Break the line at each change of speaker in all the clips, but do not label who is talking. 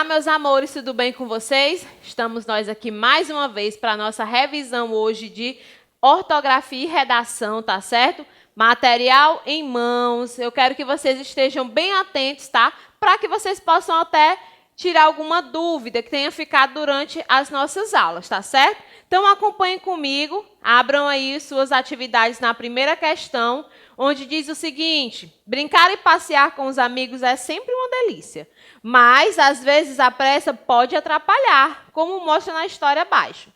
meus amores, tudo bem com vocês? Estamos nós aqui mais uma vez para a nossa revisão hoje de ortografia e redação, tá certo? Material em mãos. Eu quero que vocês estejam bem atentos, tá? Para que vocês possam até tirar alguma dúvida que tenha ficado durante as nossas aulas, tá certo? Então, acompanhem comigo, abram aí suas atividades na primeira questão, onde diz o seguinte: brincar e passear com os amigos é sempre uma delícia, mas, às vezes, a pressa pode atrapalhar, como mostra na história abaixo.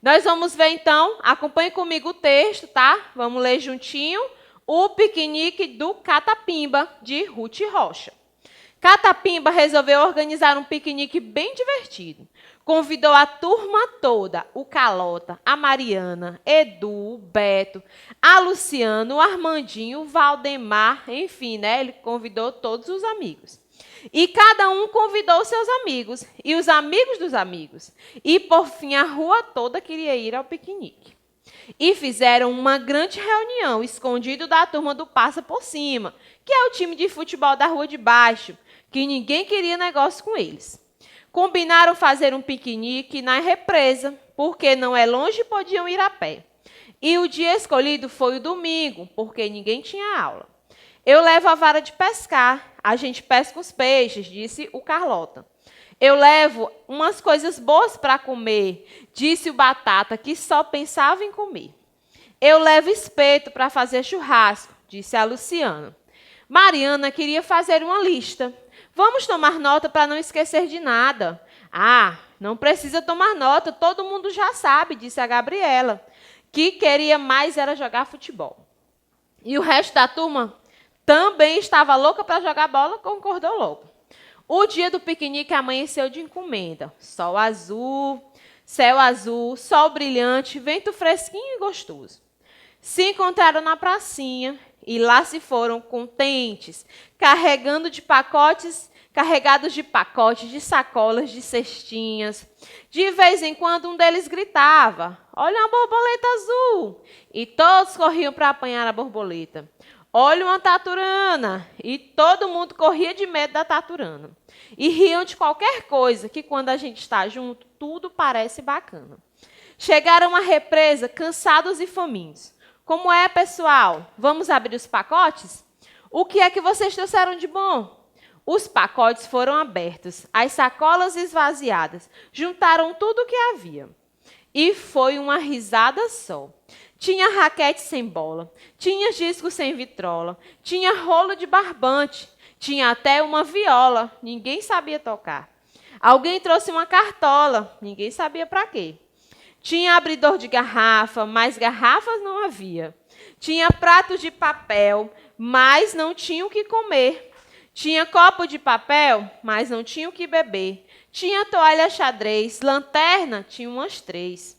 Nós vamos ver, então, acompanhe comigo o texto, tá? Vamos ler juntinho. O piquenique do Catapimba, de Ruth Rocha. Catapimba resolveu organizar um piquenique bem divertido. Convidou a turma toda, o Calota, a Mariana, Edu, o Beto, a Luciano, o Armandinho, o Valdemar, enfim, né? Ele convidou todos os amigos. E cada um convidou seus amigos e os amigos dos amigos. E, por fim, a rua toda queria ir ao piquenique. E fizeram uma grande reunião, escondido da turma do Passa por Cima, que é o time de futebol da rua de baixo, que ninguém queria negócio com eles. Combinaram fazer um piquenique na represa, porque não é longe e podiam ir a pé. E o dia escolhido foi o domingo, porque ninguém tinha aula. Eu levo a vara de pescar, a gente pesca os peixes, disse o Carlota. Eu levo umas coisas boas para comer, disse o Batata, que só pensava em comer. Eu levo espeto para fazer churrasco, disse a Luciana. Mariana queria fazer uma lista. Vamos tomar nota para não esquecer de nada. Ah, não precisa tomar nota, todo mundo já sabe, disse a Gabriela, que queria mais era jogar futebol. E o resto da turma também estava louca para jogar bola, concordou logo. O dia do piquenique amanheceu de encomenda. Sol azul, céu azul, sol brilhante, vento fresquinho e gostoso. Se encontraram na pracinha e lá se foram contentes, carregados de pacotes, de sacolas, de cestinhas. De vez em quando um deles gritava: "Olha uma borboleta azul!" E todos corriam para apanhar a borboleta. "Olha uma taturana!" E todo mundo corria de medo da taturana. E riam de qualquer coisa, que quando a gente está junto, tudo parece bacana. Chegaram à represa, cansados e famintos. Como é, pessoal? Vamos abrir os pacotes? O que é que vocês trouxeram de bom? Os pacotes foram abertos, as sacolas esvaziadas, juntaram tudo o que havia. E foi uma risada só. Tinha raquete sem bola, tinha disco sem vitrola, tinha rolo de barbante, tinha até uma viola, ninguém sabia tocar. Alguém trouxe uma cartola, ninguém sabia para quê. Tinha abridor de garrafa, mas garrafas não havia. Tinha pratos de papel, mas não tinha o que comer. Tinha copo de papel, mas não tinha o que beber. Tinha toalha xadrez, lanterna, tinha umas 3.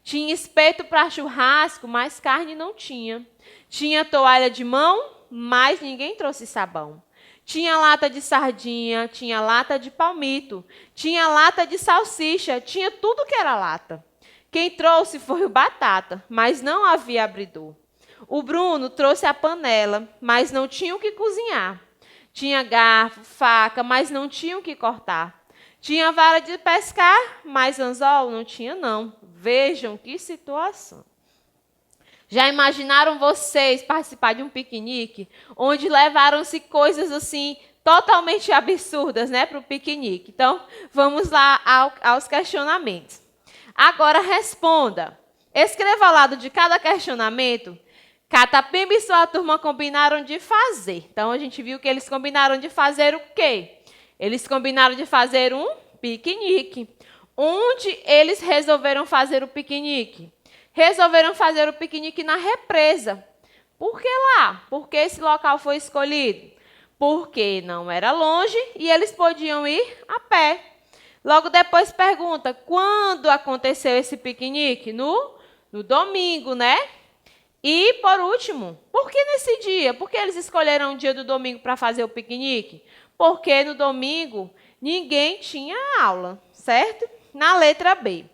Tinha espeto para churrasco, mas carne não tinha. Tinha toalha de mão, mas ninguém trouxe sabão. Tinha lata de sardinha, tinha lata de palmito, tinha lata de salsicha, tinha tudo que era lata. Quem trouxe foi o Batata, mas não havia abridor. O Bruno trouxe a panela, mas não tinha o que cozinhar. Tinha garfo, faca, mas não tinha o que cortar. Tinha vara de pescar, mas anzol não tinha, não. Vejam que situação. Já imaginaram vocês participar de um piquenique onde levaram-se coisas assim totalmente absurdas, né, para o piquenique? Então, vamos lá aos questionamentos. Agora responda. Escreva ao lado de cada questionamento. Catapimba e sua turma combinaram de fazer. Então, a gente viu que eles combinaram de fazer o quê? Eles combinaram de fazer um piquenique. Onde eles resolveram fazer o piquenique? Resolveram fazer o piquenique na represa. Por que lá? Por que esse local foi escolhido? Porque não era longe e eles podiam ir a pé. Logo depois pergunta, quando aconteceu esse piquenique? No domingo, né? E, por último, por que nesse dia? Por que eles escolheram o dia do domingo para fazer o piquenique? Porque no domingo ninguém tinha aula, certo? Na letra B.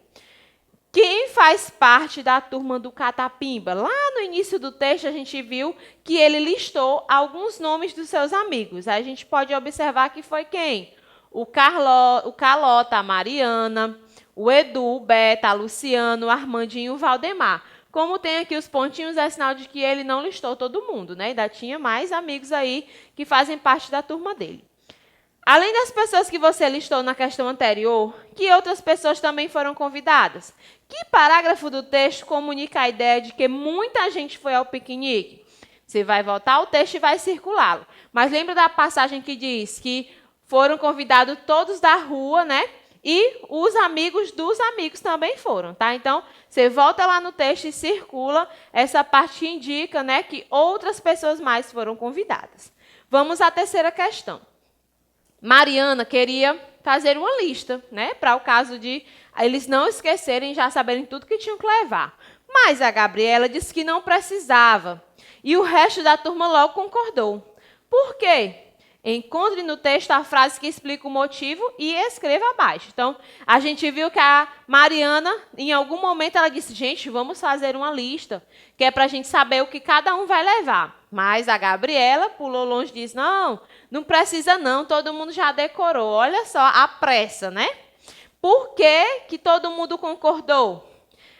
Quem faz parte da turma do Catapimba? Lá no início do texto a gente viu que ele listou alguns nomes dos seus amigos. A gente pode observar que foi quem? o Carlota, a Mariana, o Edu, o Beta, a Luciano, o Armandinho e o Valdemar. Como tem aqui os pontinhos, é sinal de que ele não listou todo mundo, né? Ainda tinha mais amigos aí que fazem parte da turma dele. Além das pessoas que você listou na questão anterior, que outras pessoas também foram convidadas? Que parágrafo do texto comunica a ideia de que muita gente foi ao piquenique? Você vai voltar ao texto e vai circulá-lo. Mas lembra da passagem que diz que foram convidados todos da rua, né? E os amigos dos amigos também foram, tá? Então, você volta lá no texto e circula essa parte que indica, né, que outras pessoas mais foram convidadas. Vamos à terceira questão. Mariana queria fazer uma lista, né, para o caso de eles não esquecerem, já saberem tudo que tinham que levar. Mas a Gabriela disse que não precisava. E o resto da turma logo concordou. Por quê? Encontre no texto a frase que explica o motivo e escreva abaixo. Então, a gente viu que a Mariana, em algum momento, ela disse, gente, vamos fazer uma lista, que é para a gente saber o que cada um vai levar. Mas a Gabriela pulou longe e disse, não, não precisa não, todo mundo já decorou. Olha só a pressa, né? Por que que todo mundo concordou?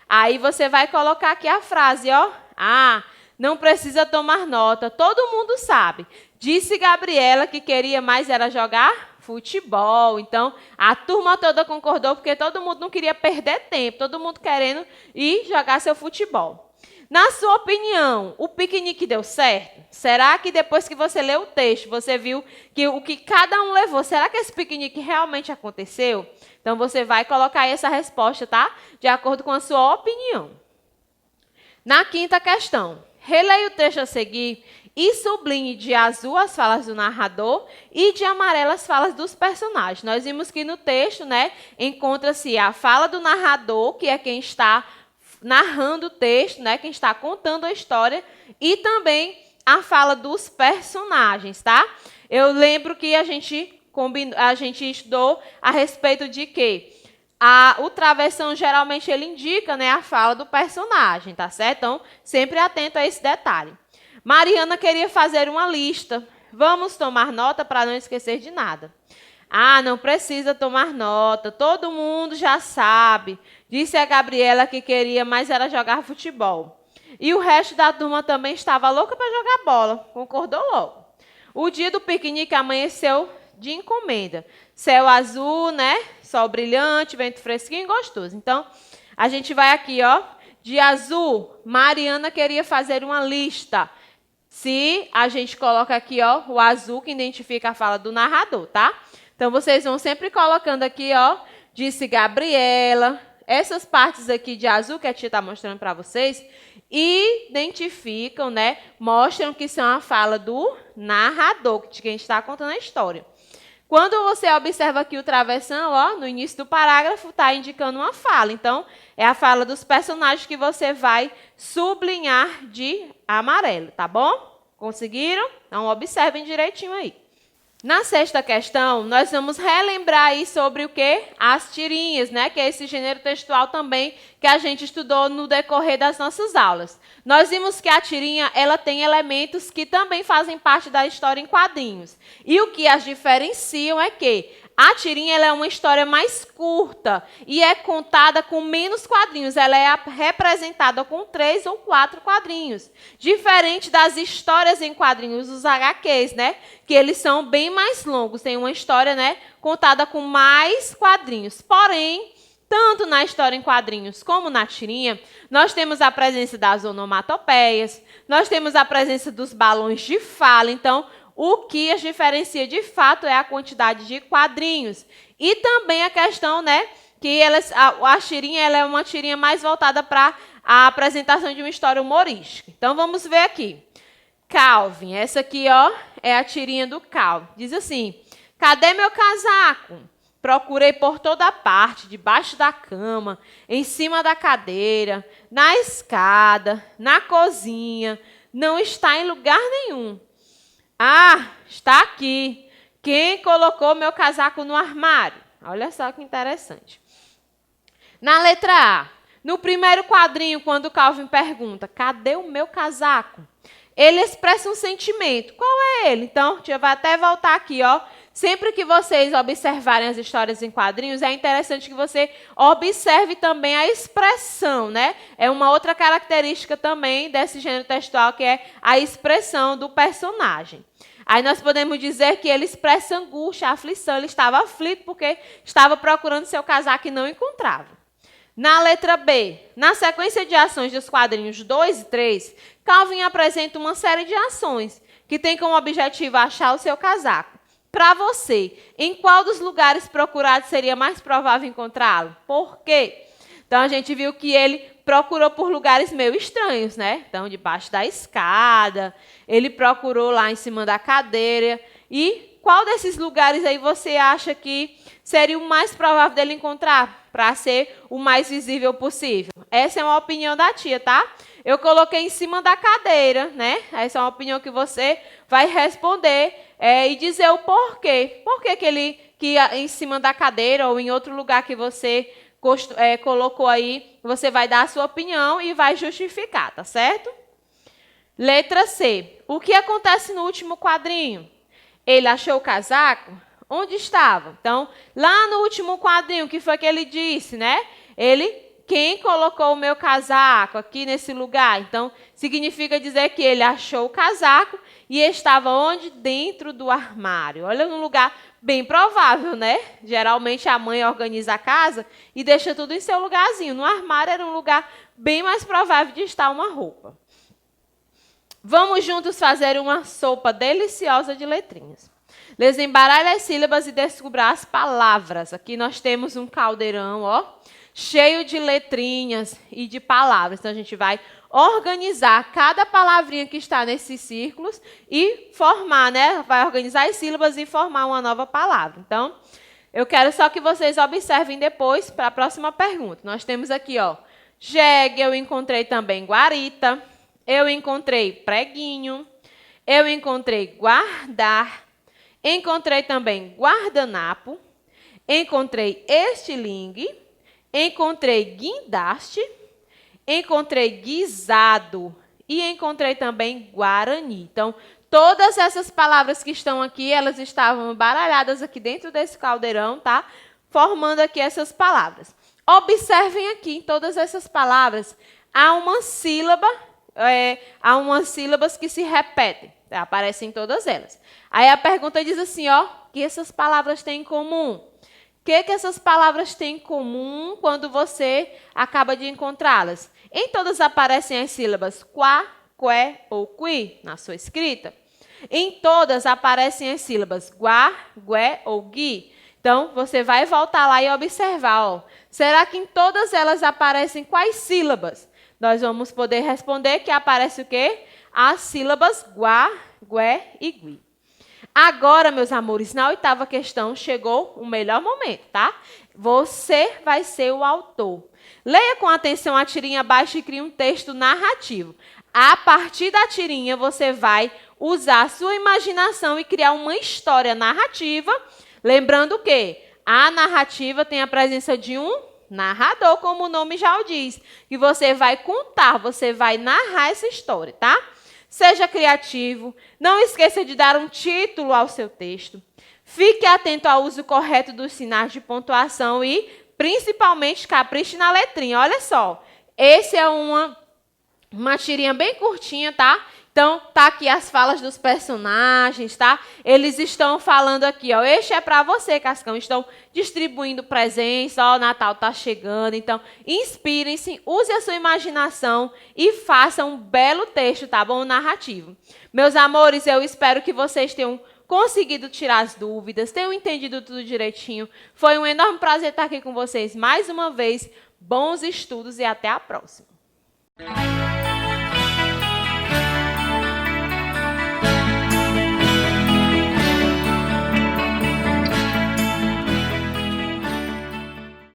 Aí você vai colocar aqui a frase, ó. Ah, não precisa tomar nota, todo mundo sabe. Disse Gabriela que queria mais era jogar futebol. Então, a turma toda concordou porque todo mundo não queria perder tempo, todo mundo querendo ir jogar seu futebol. Na sua opinião, o piquenique deu certo? Será que depois que você leu o texto, você viu que o que cada um levou, será que esse piquenique realmente aconteceu? Então, você vai colocar aí essa resposta, tá? De acordo com a sua opinião. Na quinta questão, releia o texto a seguir e sublinhe de azul as falas do narrador e de amarelo as falas dos personagens. Nós vimos que no texto, né, encontra-se a fala do narrador, que é quem está narrando o texto, né, quem está contando a história, e também a fala dos personagens, tá? Eu lembro que a gente estudou a respeito de que o travessão geralmente ele indica, né, a fala do personagem, tá certo? Então, sempre atento a esse detalhe. Mariana queria fazer uma lista. Vamos tomar nota para não esquecer de nada. Ah, não precisa tomar nota. Todo mundo já sabe. Disse a Gabriela que queria, mas era jogar futebol. E o resto da turma também estava louca para jogar bola. Concordou logo. O dia do piquenique amanheceu de encomenda. Céu azul, né? Sol brilhante, vento fresquinho e gostoso. Então, a gente vai aqui, ó. De azul, Mariana queria fazer uma lista. Se a gente coloca aqui, ó, o azul que identifica a fala do narrador, tá? Então, vocês vão sempre colocando aqui, ó, disse Gabriela. Essas partes aqui de azul que a tia está mostrando para vocês, identificam, né? Mostram que são a fala do narrador, de quem está contando a história. Quando você observa aqui o travessão, ó, no início do parágrafo, está indicando uma fala. Então, é a fala dos personagens que você vai sublinhar de amarelo, tá bom? Conseguiram? Então, observem direitinho aí. Na sexta questão, nós vamos relembrar aí sobre o quê? As tirinhas, né? Que é esse gênero textual também que a gente estudou no decorrer das nossas aulas. Nós vimos que a tirinha, ela tem elementos que também fazem parte da história em quadrinhos. E o que as diferenciam é que a tirinha ela é uma história mais curta e é contada com menos quadrinhos. Ela é representada com 3 ou 4 quadrinhos. Diferente das histórias em quadrinhos, os HQs, né? Que eles são bem mais longos. Tem uma história, né, contada com mais quadrinhos. Porém, tanto na história em quadrinhos como na tirinha, nós temos a presença das onomatopeias, nós temos a presença dos balões de fala. Então, o que as diferencia de fato é a quantidade de quadrinhos. E também a questão, né, que a tirinha ela é uma tirinha mais voltada para a apresentação de uma história humorística. Então, vamos ver aqui. Calvin, essa aqui, ó, é a tirinha do Calvin. Diz assim, cadê meu casaco? Procurei por toda parte, debaixo da cama, em cima da cadeira, na escada, na cozinha. Não está em lugar nenhum. Ah, está aqui. Quem colocou meu casaco no armário? Olha só que interessante. Na letra A, no primeiro quadrinho, quando Calvin pergunta, cadê o meu casaco? Ele expressa um sentimento. Qual é ele? Então, a gente vai até voltar aqui, ó. sempre que vocês observarem as histórias em quadrinhos, é interessante que você observe também a expressão, né? É uma outra característica também desse gênero textual, que é a expressão do personagem. Aí nós podemos dizer que ele expressa angústia, aflição, ele estava aflito porque estava procurando seu casaco e não encontrava. Na letra B, na sequência de ações dos quadrinhos 2 e 3, Calvin apresenta uma série de ações que tem como objetivo achar o seu casaco. Para você, em qual dos lugares procurados seria mais provável encontrá-lo? Por quê? Então, a gente viu que ele procurou por lugares meio estranhos, né? Então, debaixo da escada, ele procurou lá em cima da cadeira. E qual desses lugares aí você acha que seria o mais provável dele encontrar, para ser o mais visível possível? Essa é uma opinião da tia, tá? Eu coloquei em cima da cadeira, né? Essa é uma opinião que você vai responder e dizer o porquê. Por que que em cima da cadeira ou em outro lugar que você colocou aí, você vai dar a sua opinião e vai justificar, tá certo? Letra C. O que acontece no último quadrinho? Ele achou o casaco? Onde estava? Então, lá no último quadrinho, o que foi que ele disse, né? Quem colocou o meu casaco aqui nesse lugar? Então, significa dizer que ele achou o casaco e estava onde? Dentro do armário. Olha, um lugar bem provável, né? Geralmente a mãe organiza a casa e deixa tudo em seu lugarzinho. No armário era um lugar bem mais provável de estar uma roupa. Vamos juntos fazer uma sopa deliciosa de letrinhas. Desembaralhe as sílabas e descubra as palavras. Aqui nós temos um caldeirão, ó, cheio de letrinhas e de palavras. Então, a gente vai organizar cada palavrinha que está nesses círculos e formar, né? Vai organizar as sílabas e formar uma nova palavra. Então, eu quero só que vocês observem depois para a próxima pergunta. Nós temos aqui, ó, jegue, eu encontrei também guarita, eu encontrei preguinho, eu encontrei guardar, encontrei também guardanapo, encontrei estilingue, encontrei guindaste, encontrei guisado e encontrei também guarani. Então, todas essas palavras que estão aqui, elas estavam baralhadas aqui dentro desse caldeirão, tá? Formando aqui essas palavras. Observem aqui, em todas essas palavras, há uma sílaba, há umas sílabas que se repetem. Tá? Aparecem todas elas. Aí a pergunta diz assim, ó, o que essas palavras têm em comum? O que essas palavras têm em comum quando você acaba de encontrá-las? Em todas aparecem as sílabas quá, qué ou qui na sua escrita. Em todas aparecem as sílabas guá, gué ou gui. Então, você vai voltar lá e observar, ó. Será que em todas elas aparecem quais sílabas? Nós vamos poder responder que aparece o quê? As sílabas guá, gué e gui. Agora, meus amores, na 8ª questão chegou o melhor momento, tá? Você vai ser o autor. Leia com atenção a tirinha abaixo e crie um texto narrativo. A partir da tirinha, você vai usar a sua imaginação e criar uma história narrativa. Lembrando que a narrativa tem a presença de um narrador, como o nome já o diz. E você vai contar, você vai narrar essa história, tá? Seja criativo, não esqueça de dar um título ao seu texto. Fique atento ao uso correto dos sinais de pontuação e, principalmente, capriche na letrinha. Olha só, esse é uma tirinha bem curtinha, tá? Então, tá aqui as falas dos personagens, tá? Eles estão falando aqui, ó, este é para você, Cascão. Estão distribuindo presentes, ó, o Natal tá chegando. Então, inspirem-se, use a sua imaginação e façam um belo texto, tá bom? Narrativo. Meus amores, eu espero que vocês tenham conseguido tirar as dúvidas, tenham entendido tudo direitinho. Foi um enorme prazer estar aqui com vocês mais uma vez. Bons estudos e até a próxima.